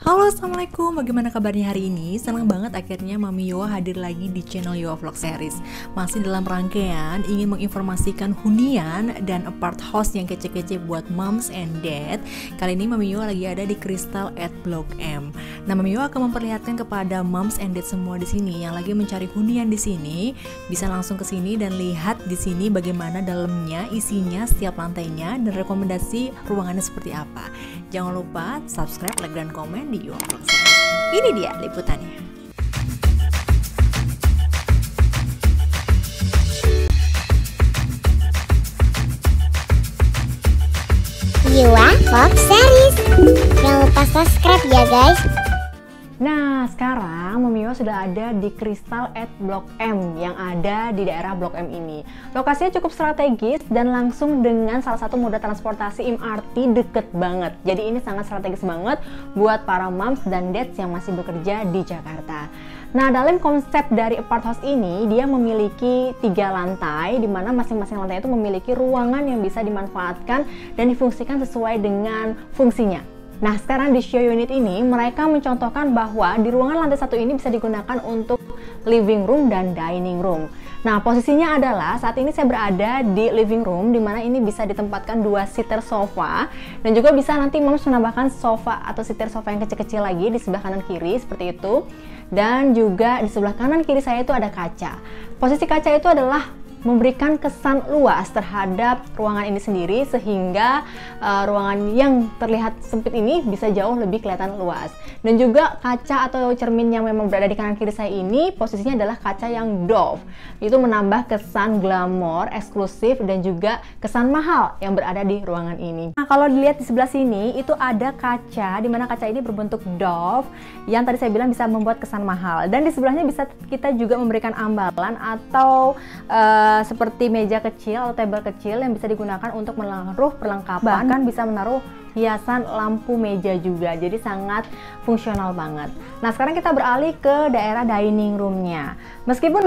Halo, assalamualaikum. Bagaimana kabarnya hari ini? Senang banget akhirnya Mami Yowa hadir lagi di channel Yowa Vlog Series. Masih dalam rangkaian ingin menginformasikan hunian dan apart house yang kece-kece buat moms and dad. Kali ini Mami Yowa lagi ada di Crystal at Blok M. Nah, Mami Yowa akan memperlihatkan kepada moms and dad semua di sini yang lagi mencari hunian di sini, bisa langsung ke sini dan lihat di sini bagaimana dalamnya, isinya, setiap lantainya, dan rekomendasi ruangannya seperti apa. Jangan lupa subscribe, like, dan komen di Yowa Vlog Series. Ini dia liputannya. Yowa Vlog Series. Jangan lupa subscribe ya guys. Nah, sekarang Mami Yowa sudah ada di Crystal at Blok M yang ada di daerah Blok M ini. Lokasinya cukup strategis dan langsung dengan salah satu moda transportasi MRT deket banget. Jadi ini sangat strategis banget buat para moms dan dads yang masih bekerja di Jakarta. Nah, dalam konsep dari apart house ini, dia memiliki 3 lantai, di mana masing-masing lantai itu memiliki ruangan yang bisa dimanfaatkan dan difungsikan sesuai dengan fungsinya. Nah, sekarang di show unit ini, mereka mencontohkan bahwa di ruangan lantai 1 ini bisa digunakan untuk living room dan dining room. Nah, posisinya adalah saat ini saya berada di living room, di mana ini bisa ditempatkan 2 seater sofa, dan juga bisa nanti moms menambahkan sofa atau seater sofa yang kecil-kecil lagi di sebelah kanan kiri, seperti itu. Dan juga di sebelah kanan kiri saya itu ada kaca. Posisi kaca itu adalah memberikan kesan luas terhadap ruangan ini sendiri, sehingga ruangan yang terlihat sempit ini bisa jauh lebih kelihatan luas. Dan juga kaca atau cermin yang memang berada di kanan kiri saya ini posisinya adalah kaca yang Dove. Itu menambah kesan glamor, eksklusif, dan juga kesan mahal yang berada di ruangan ini. Nah, kalau dilihat di sebelah sini itu ada kaca, di mana kaca ini berbentuk Dove yang tadi saya bilang bisa membuat kesan mahal. Dan di sebelahnya bisa kita juga memberikan ambalan atau seperti meja kecil atau table kecil yang bisa digunakan untuk menaruh perlengkapan, bahkan bisa menaruh hiasan lampu meja juga, jadi sangat fungsional banget. Nah, sekarang kita beralih ke daerah dining roomnya. Meskipun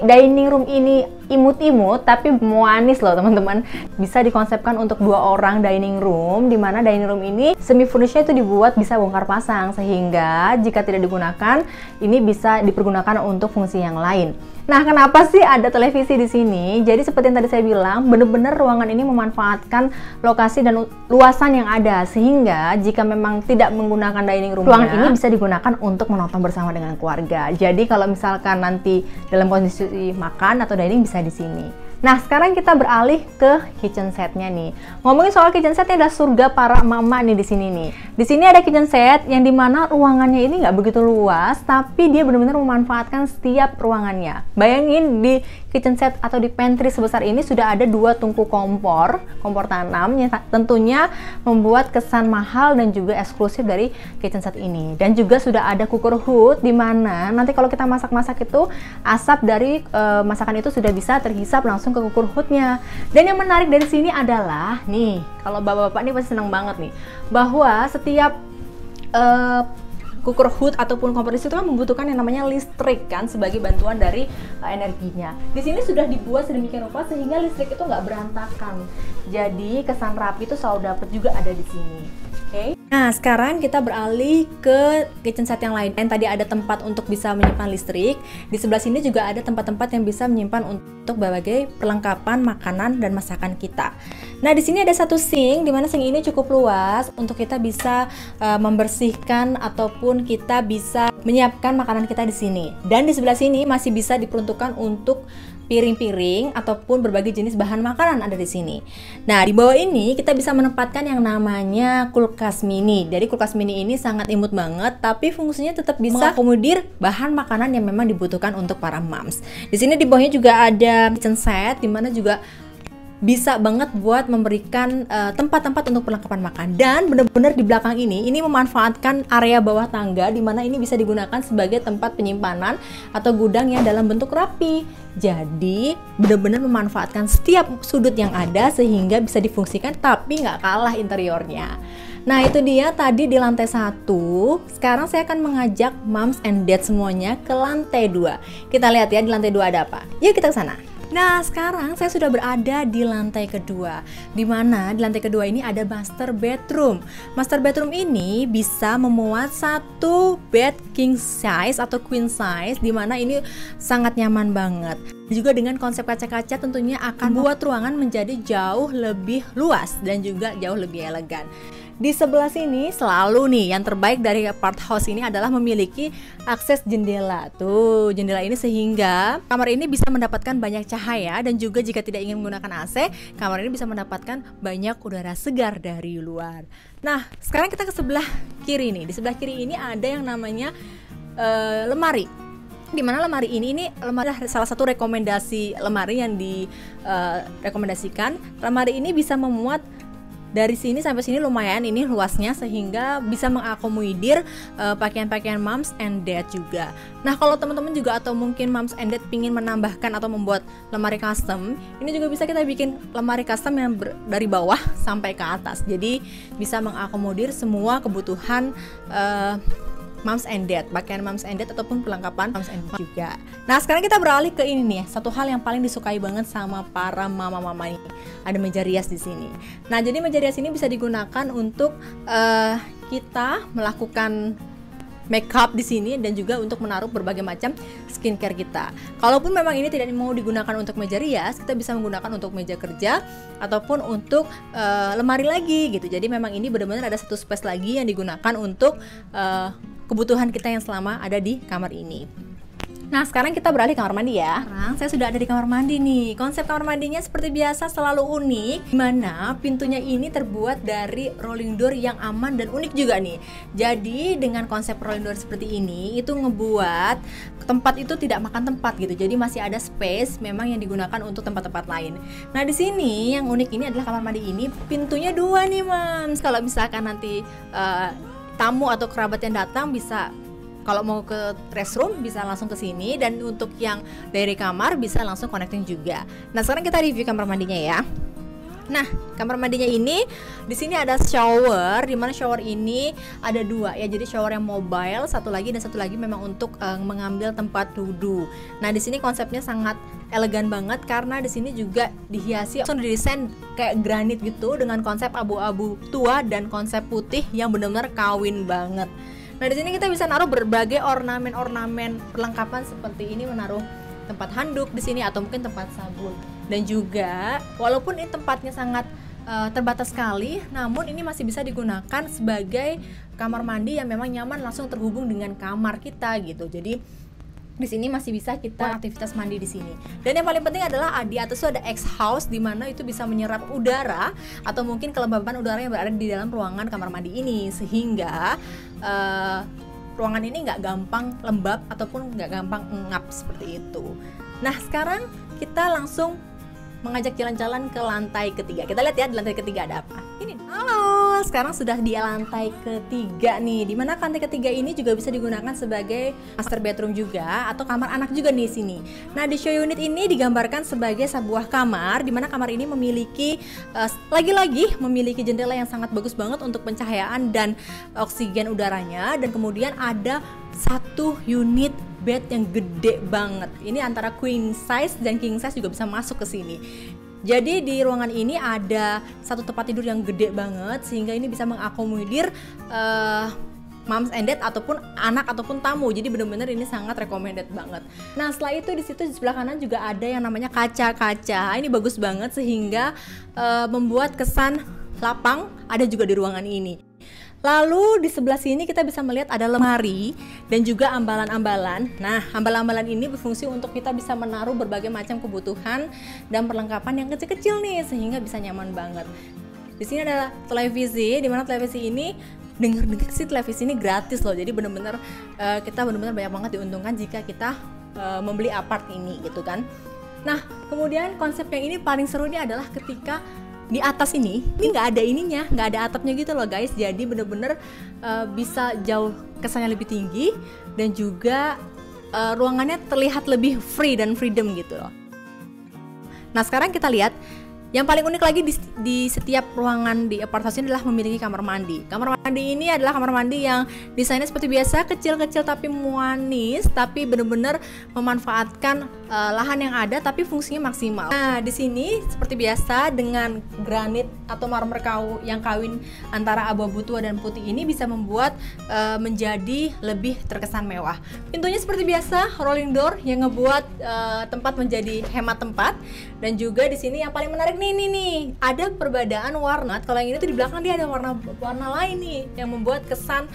dining room ini imut-imut, tapi manis loh teman-teman. Bisa dikonsepkan untuk 2 orang dining room, dimana dining room ini semi furnishnya itu dibuat bisa bongkar pasang, sehingga jika tidak digunakan, ini bisa dipergunakan untuk fungsi yang lain. Nah, kenapa sih ada televisi di sini? Jadi seperti yang tadi saya bilang, benar-benar ruangan ini memanfaatkan lokasi dan luasan yang ada, sehingga jika memang tidak menggunakan dining room, ruangan ini bisa digunakan untuk menonton bersama dengan keluarga. Jadi kalau misalkan nanti dalam kondisi makan atau dining bisa di sini. Nah, sekarang kita beralih ke kitchen setnya nih. Ngomongin soal kitchen setnya, adalah surga para mama nih di sini nih. Di sini ada kitchen set yang dimana ruangannya ini nggak begitu luas, tapi dia benar-benar memanfaatkan setiap ruangannya. Bayangin di kitchen set atau di pantry sebesar ini sudah ada 2 tungku kompor tanam yang tentunya membuat kesan mahal dan juga eksklusif dari kitchen set ini. Dan juga sudah ada cooker hood, di mana nanti kalau kita masak-masak itu asap dari masakan itu sudah bisa terhisap langsung ke cooker hoodnya. Dan yang menarik dari sini adalah nih, kalau bapak-bapak nih pasti senang banget nih, bahwa setiap cooker hood ataupun kompor itu kan membutuhkan yang namanya listrik kan, sebagai bantuan dari energinya. Di sini sudah dibuat sedemikian rupa sehingga listrik itu nggak berantakan. Jadi kesan rapi itu selalu dapat juga ada di sini. Oke. Nah, sekarang kita beralih ke kitchen set yang lain. Yang tadi ada tempat untuk bisa menyimpan listrik. Di sebelah sini juga ada tempat-tempat yang bisa menyimpan untuk berbagai perlengkapan makanan dan masakan kita. Nah, di sini ada satu sink, di mana sink ini cukup luas untuk kita bisa membersihkan ataupun kita bisa menyiapkan makanan kita di sini. Dan di sebelah sini masih bisa diperuntukkan untuk piring-piring ataupun berbagai jenis bahan makanan ada di sini. Nah, di bawah ini kita bisa menempatkan yang namanya kulkas mini. Jadi kulkas mini ini sangat imut banget, tapi fungsinya tetap bisa mengakomodir bahan makanan yang memang dibutuhkan untuk para moms. Di sini di bawahnya juga ada kitchen set, di mana juga bisa banget buat memberikan tempat-tempat untuk perlengkapan makan. Dan benar-benar di belakang ini memanfaatkan area bawah tangga, di mana ini bisa digunakan sebagai tempat penyimpanan atau gudang yang dalam bentuk rapi. Jadi benar-benar memanfaatkan setiap sudut yang ada sehingga bisa difungsikan, tapi nggak kalah interiornya. Nah, itu dia tadi di lantai 1. Sekarang saya akan mengajak moms and dad semuanya ke lantai 2. Kita lihat ya di lantai 2 ada apa. Yuk kita ke sana. Nah, sekarang saya sudah berada di lantai kedua, di mana di lantai kedua ini ada master bedroom. Master bedroom ini bisa memuat satu bed king size atau queen size, di mana ini sangat nyaman banget. Juga dengan konsep kaca-kaca tentunya akan membuat ruangan menjadi jauh lebih luas dan juga jauh lebih elegan. Di sebelah sini selalu nih yang terbaik dari apart house ini adalah memiliki akses jendela. Tuh, jendela ini sehingga kamar ini bisa mendapatkan banyak cahaya, dan juga jika tidak ingin menggunakan AC, kamar ini bisa mendapatkan banyak udara segar dari luar. Nah, sekarang kita ke sebelah kiri nih. Di sebelah kiri ini ada yang namanya lemari. Di mana lemari ini lemari salah satu rekomendasi lemari yang direkomendasikan. Lemari ini bisa memuat dari sini sampai sini lumayan ini luasnya, sehingga bisa mengakomodir pakaian-pakaian moms and dad juga. Nah, kalau teman-teman juga atau mungkin moms and dad pingin menambahkan atau membuat lemari custom, ini juga bisa kita bikin lemari custom yang dari bawah sampai ke atas. Jadi bisa mengakomodir semua kebutuhan moms and dad, pakaian moms and dad ataupun perlengkapan moms and dad juga. Nah, sekarang kita beralih ke ini nih, satu hal yang paling disukai banget sama para mama-mama ini. Ada meja rias di sini. Nah, jadi meja rias ini bisa digunakan untuk kita melakukan makeup di sini, dan juga untuk menaruh berbagai macam skincare kita. Kalaupun memang ini tidak mau digunakan untuk meja rias, kita bisa menggunakan untuk meja kerja ataupun untuk lemari lagi gitu. Jadi memang ini benar-benar ada satu space lagi yang digunakan untuk kebutuhan kita yang selama ada di kamar ini. Nah, sekarang kita beralih ke kamar mandi ya. Sekarang saya sudah ada di kamar mandi nih. Konsep kamar mandinya seperti biasa selalu unik, dimana pintunya ini terbuat dari rolling door yang aman dan unik juga nih. Jadi dengan konsep rolling door seperti ini, itu ngebuat tempat itu tidak makan tempat gitu. Jadi masih ada space memang yang digunakan untuk tempat-tempat lain. Nah, di sini yang unik ini adalah kamar mandi ini pintunya 2 nih, Mams. Kalau misalkan nanti tamu atau kerabat yang datang bisa, kalau mau ke restroom bisa langsung ke sini, dan untuk yang dari kamar bisa langsung connecting juga. Nah, sekarang kita review kamar mandinya ya. Nah, kamar mandinya ini di sini ada shower, di mana shower ini ada 2 ya. Jadi shower yang mobile satu lagi, dan satu lagi memang untuk mengambil tempat duduk. Nah, di sini konsepnya sangat elegan banget, karena di sini juga dihiasi langsung didesain kayak granit gitu, dengan konsep abu-abu tua dan konsep putih yang benar-benar kawin banget. Nah, di sini kita bisa naruh berbagai ornamen-ornamen perlengkapan seperti ini, menaruh tempat handuk di sini atau mungkin tempat sabun. Dan juga walaupun ini tempatnya sangat terbatas sekali, namun ini masih bisa digunakan sebagai kamar mandi yang memang nyaman, langsung terhubung dengan kamar kita gitu. Jadi di sini masih bisa kita aktivitas mandi di sini. Dan yang paling penting adalah di atas itu ada exhaust, di mana itu bisa menyerap udara atau mungkin kelembaban udara yang berada di dalam ruangan kamar mandi ini, sehingga ruangan ini nggak gampang lembab ataupun nggak gampang ngap seperti itu. Nah, sekarang kita langsung mengajak jalan-jalan ke lantai ketiga. Kita lihat ya di lantai ketiga ada apa. Ini. Halo, sekarang sudah di lantai ketiga nih. Dimana lantai ketiga ini juga bisa digunakan sebagai master bedroom juga atau kamar anak juga nih sini. Nah, di show unit ini digambarkan sebagai sebuah kamar, dimana kamar ini memiliki lagi-lagi memiliki jendela yang sangat bagus banget untuk pencahayaan dan oksigen udaranya, dan kemudian ada satu unit bed yang gede banget. Ini antara queen size dan king size juga bisa masuk ke sini. Jadi di ruangan ini ada satu tempat tidur yang gede banget, sehingga ini bisa mengakomodir moms and dad ataupun anak ataupun tamu. Jadi benar-benar ini sangat recommended banget. Nah, setelah itu di situ di sebelah kanan juga ada yang namanya kaca-kaca. Ini bagus banget sehingga membuat kesan lapang ada juga di ruangan ini. Lalu di sebelah sini kita bisa melihat ada lemari dan juga ambalan-ambalan. Nah, ambalan-ambalan ini berfungsi untuk kita bisa menaruh berbagai macam kebutuhan dan perlengkapan yang kecil-kecil nih, sehingga bisa nyaman banget. Di sini ada televisi, di mana televisi ini dengar-dengar sih televisi ini gratis loh. Jadi benar-benar kita benar-benar banyak banget diuntungkan jika kita membeli apart ini gitu kan. Nah, kemudian konsep yang ini paling seru nih adalah ketika di atas ini nggak ada ininya, nggak ada atapnya gitu loh guys. Jadi bener-bener bisa jauh kesannya lebih tinggi, dan juga ruangannya terlihat lebih free dan freedom gitu loh. Nah, sekarang kita lihat Yang paling unik lagi di setiap ruangan di apartemen ini adalah memiliki kamar mandi. Kamar mandi ini adalah kamar mandi yang desainnya seperti biasa, kecil-kecil tapi manis, tapi benar-benar memanfaatkan lahan yang ada tapi fungsinya maksimal. Nah, di sini seperti biasa dengan granit atau marmer yang kawin antara abu-abu tua dan putih ini bisa membuat menjadi lebih terkesan mewah. Pintunya seperti biasa, rolling door yang ngebuat tempat menjadi hemat tempat. Dan juga di sini yang paling menarik nih, ada perbedaan warna. Kalau yang ini tuh di belakang dia ada warna lain nih yang membuat kesan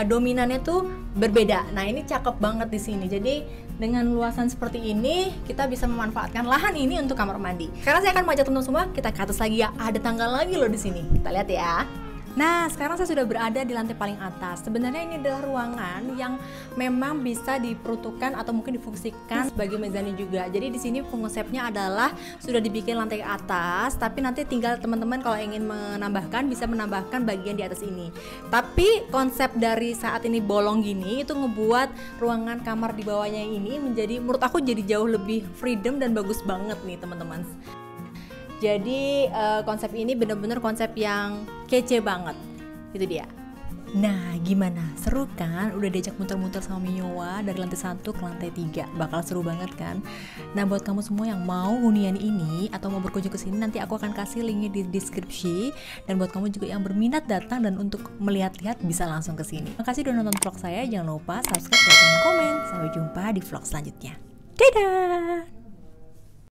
dominannya tuh berbeda. Nah, ini cakep banget di sini. Jadi dengan luasan seperti ini kita bisa memanfaatkan lahan ini untuk kamar mandi. Sekarang saya akan mengajak teman-teman semua kita ke atas lagi ya. Ada tangga lagi loh di sini. Kita lihat ya. Nah, sekarang saya sudah berada di lantai paling atas. Sebenarnya ini adalah ruangan yang memang bisa diperuntukkan atau mungkin difungsikan sebagai mezanin juga. Jadi di sini konsepnya adalah sudah dibikin lantai atas, tapi nanti tinggal teman-teman kalau ingin menambahkan bisa menambahkan bagian di atas ini. Tapi konsep dari saat ini bolong gini itu ngebuat ruangan kamar di bawahnya ini menjadi, menurut aku jadi jauh lebih freedom dan bagus banget nih teman-teman. Jadi konsep ini bener-bener konsep yang kece banget, itu dia. Nah, gimana? Seru kan? Udah diajak muter-muter sama Miowa dari lantai 1 ke lantai 3. Bakal seru banget kan? Nah, buat kamu semua yang mau hunian ini atau mau berkunjung ke sini, nanti aku akan kasih linknya di deskripsi. Dan buat kamu juga yang berminat datang dan untuk melihat-lihat bisa langsung ke sini. Makasih udah nonton vlog saya. Jangan lupa subscribe, like, dan komen. Sampai jumpa di vlog selanjutnya. Dadah!